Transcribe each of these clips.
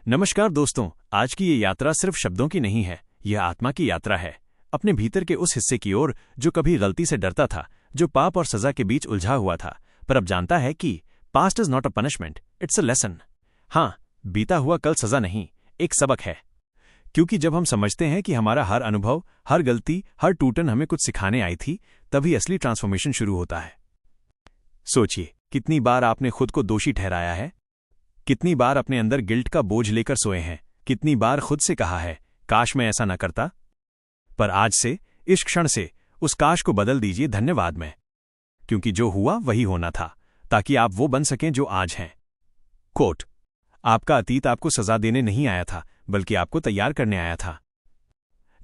नमस्कार दोस्तों, आज की ये यात्रा सिर्फ शब्दों की नहीं है, यह आत्मा की यात्रा है। अपने भीतर के उस हिस्से की ओर जो कभी गलती से डरता था, जो पाप और सजा के बीच उलझा हुआ था, पर अब जानता है कि past is not a punishment, it's a lesson. हाँ, बीता हुआ कल सजा नहीं, एक सबक है। क्योंकि जब हम समझते हैं कि हमारा हर अनुभव, हर गलती, हर टूटन हमें कुछ सिखाने आई थी, तभी असली ट्रांसफॉर्मेशन शुरू होता है। सोचिए, कितनी बार आपने खुद को दोषी ठहराया है, कितनी बार अपने अंदर गिल्ट का बोझ लेकर सोए हैं, कितनी बार खुद से कहा है, काश मैं ऐसा न करता। पर आज से, इस क्षण से, उस काश को बदल दीजिए धन्यवाद में। क्योंकि जो हुआ वही होना था, ताकि आप वो बन सकें जो आज हैं। कोट: आपका अतीत आपको सजा देने नहीं आया था, बल्कि आपको तैयार करने आया था।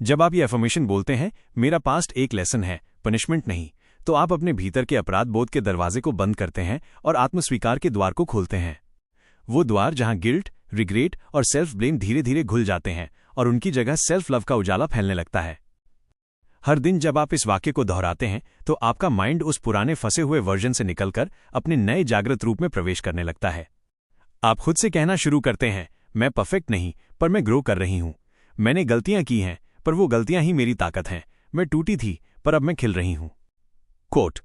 जब आप ये अफर्मेशन बोलते हैं, मेरा पास्ट एक लेसन है, पनिशमेंट नहीं, तो आप अपने भीतर के अपराध बोध के दरवाजे को बंद करते हैं और आत्मस्वीकार के द्वार को खोलते हैं। वो द्वार जहां गिल्ट, रिग्रेट और सेल्फ ब्लेम धीरे धीरे घुल जाते हैं और उनकी जगह सेल्फ लव का उजाला फैलने लगता है। हर दिन जब आप इस वाक्य को दोहराते हैं, तो आपका माइंड उस पुराने फंसे हुए वर्जन से निकलकर अपने नए जागृत रूप में प्रवेश करने लगता है। आप खुद से कहना शुरू करते हैं, मैं परफेक्ट नहीं, पर मैं ग्रो कर रही हूं। मैंने गलतियां की हैं, पर वो गलतियां ही मेरी ताकत हैं। मैं टूटी थी, पर अब मैं खिल रही हूं। कोट: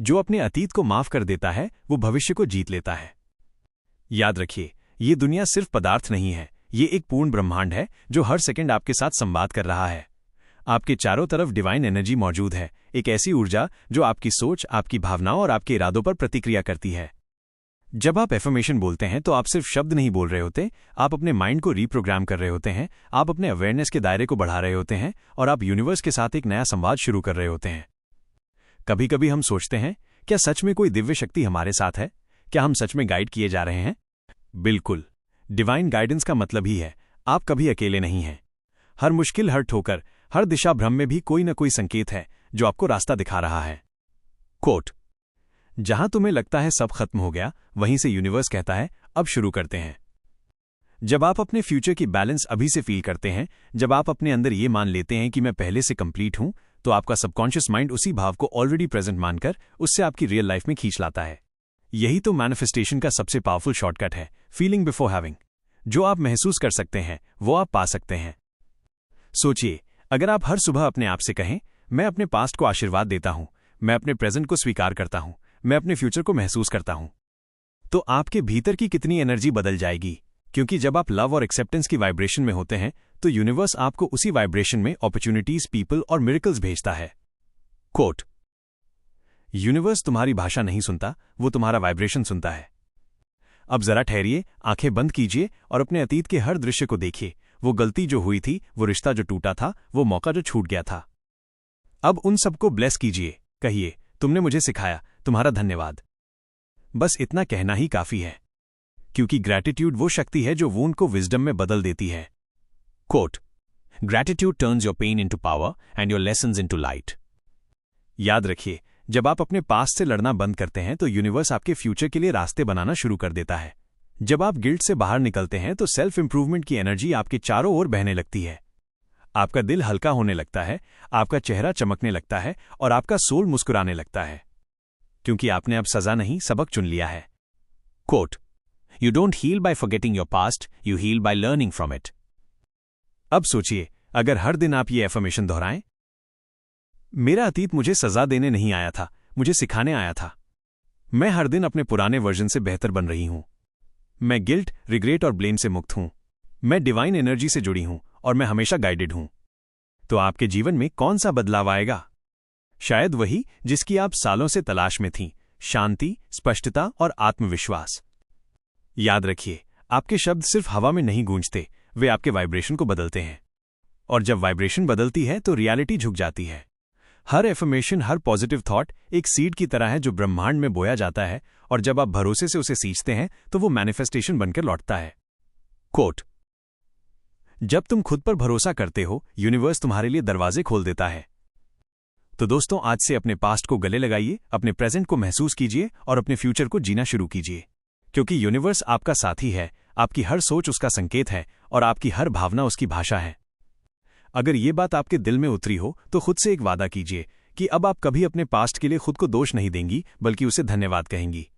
जो अपने अतीत को माफ कर देता है, वो भविष्य को जीत लेता है। याद रखिए, ये दुनिया सिर्फ पदार्थ नहीं है, ये एक पूर्ण ब्रह्मांड है जो हर सेकंड आपके साथ संवाद कर रहा है। आपके चारों तरफ डिवाइन एनर्जी मौजूद है, एक ऐसी ऊर्जा जो आपकी सोच, आपकी भावनाओं और आपके इरादों पर प्रतिक्रिया करती है। जब आप एफर्मेशन बोलते हैं, तो आप सिर्फ शब्द नहीं बोल रहे होते, आप अपने माइंड को रीप्रोग्राम कर रहे होते हैं, आप अपने अवेयरनेस के दायरे को बढ़ा रहे होते हैं और आप यूनिवर्स के साथ एक नया संवाद शुरू कर रहे होते हैं। कभी कभी हम सोचते हैं, क्या सच में कोई दिव्य शक्ति हमारे साथ है? क्या हम सच में गाइड किए जा रहे हैं? बिल्कुल। डिवाइन गाइडेंस का मतलब ही है, आप कभी अकेले नहीं हैं। हर मुश्किल, हर ठोकर, हर दिशा भ्रम में भी कोई न कोई संकेत है जो आपको रास्ता दिखा रहा है। कोट: जहां तुम्हें लगता है सब खत्म हो गया, वहीं से यूनिवर्स कहता है, अब शुरू करते हैं। जब आप अपने फ्यूचर की बैलेंस अभी से फील करते हैं, जब आप अपने अंदर ये मान लेते हैं कि मैं पहले से कंप्लीट हूं, तो आपका सबकॉन्शियस माइंड उसी भाव को ऑलरेडी प्रेजेंट मानकर उससे आपकी रियल लाइफ में खींच लाता है। यही तो मैनिफेस्टेशन का सबसे पावरफुल शॉर्टकट है, फीलिंग बिफोर हैविंग। जो आप महसूस कर सकते हैं, वो आप पा सकते हैं। सोचिए, अगर आप हर सुबह अपने आप से कहें, मैं अपने पास्ट को आशीर्वाद देता हूं, मैं अपने प्रेजेंट को स्वीकार करता हूं, मैं अपने फ्यूचर को महसूस करता हूं, तो आपके भीतर की कितनी एनर्जी बदल जाएगी। क्योंकि जब आप लव और एक्सेप्टेंस की वाइब्रेशन में होते हैं, तो यूनिवर्स आपको उसी वाइब्रेशन में अपॉर्चुनिटीज, पीपल और मिरेकल्स भेजता है। कोट: यूनिवर्स तुम्हारी भाषा नहीं सुनता, वो तुम्हारा वाइब्रेशन सुनता है। अब जरा ठहरिए, आंखें बंद कीजिए और अपने अतीत के हर दृश्य को देखिए। वो गलती जो हुई थी, वो रिश्ता जो टूटा था, वो मौका जो छूट गया था। अब उन सबको ब्लेस कीजिए, कहिए, तुमने मुझे सिखाया, तुम्हारा धन्यवाद। बस इतना कहना ही काफी है, क्योंकि ग्रैटिट्यूड वो शक्ति है जो वूंड को विजडम में बदल देती है। Quote: gratitude turns your pain into power and your lessons into light. याद रखिए, जब आप अपने पास्ट से लड़ना बंद करते हैं, तो यूनिवर्स आपके फ्यूचर के लिए रास्ते बनाना शुरू कर देता है। जब आप गिल्ट से बाहर निकलते हैं, तो सेल्फ इंप्रूवमेंट की एनर्जी आपके चारों ओर बहने लगती है। आपका दिल हल्का होने लगता है, आपका चेहरा चमकने लगता है और आपका सोल मुस्कुराने लगता है, क्योंकि आपने अब सजा नहीं, सबक चुन लिया है। Quote: you don't heal by forgetting your past, you heal by learning from it. अब सोचिए, अगर हर दिन आप ये एफर्मेशन दोहराएं, मेरा अतीत मुझे सजा देने नहीं आया था, मुझे सिखाने आया था। मैं हर दिन अपने पुराने वर्जन से बेहतर बन रही हूं। मैं गिल्ट, रिग्रेट और ब्लेम से मुक्त हूं। मैं डिवाइन एनर्जी से जुड़ी हूं और मैं हमेशा गाइडेड हूं। तो आपके जीवन में कौन सा बदलाव आएगा? शायद वही जिसकी आप सालों से तलाश में थीं, शांति, स्पष्टता और आत्मविश्वास। याद रखिए, आपके शब्द सिर्फ हवा में नहीं गूंजते, वे आपके वाइब्रेशन को बदलते हैं। और जब वाइब्रेशन बदलती है, तो रियलिटी झुक जाती है। हर एफर्मेशन, हर पॉजिटिव थॉट एक सीड की तरह है जो ब्रह्मांड में बोया जाता है, और जब आप भरोसे से उसे सींचते हैं, तो वो मैनिफेस्टेशन बनकर लौटता है। कोट: जब तुम खुद पर भरोसा करते हो, यूनिवर्स तुम्हारे लिए दरवाजे खोल देता है। तो दोस्तों, आज से अपने पास्ट को गले लगाइए, अपने प्रेजेंट को महसूस कीजिए और अपने फ्यूचर को जीना शुरू कीजिए। क्योंकि यूनिवर्स आपका साथी है, आपकी हर सोच उसका संकेत है और आपकी हर भावना उसकी भाषा है। अगर ये बात आपके दिल में उतरी हो, तो खुद से एक वादा कीजिए कि अब आप कभी अपने पास्ट के लिए खुद को दोष नहीं देंगी, बल्कि उसे धन्यवाद कहेंगी।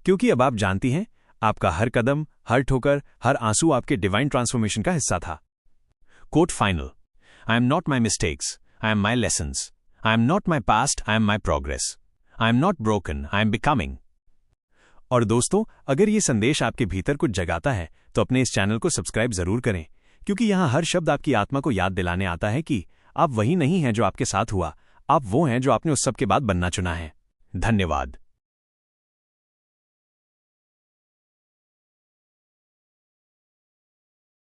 क्योंकि अब आप जानती हैं, आपका हर कदम, हर ठोकर, हर आंसू आपके डिवाइन ट्रांसफॉर्मेशन का हिस्सा था। Quote final. I am not my mistakes, I am my lessons. I am not my past, I am my progress. I am not broken, I am becoming. और दोस्तों, अगर ये संदेश आपके भीतर कुछ जगाता है तो अपने इस चैनल को सब्सक्राइब जरूर करें, क्योंकि यहाँ हर शब्द आपकी आत्मा को याद दिलाने आता है कि आप वही नहीं हैं जो आपके साथ हुआ, आप वो हैं जो आपने उस सब के बाद बनना चुना है। धन्यवाद।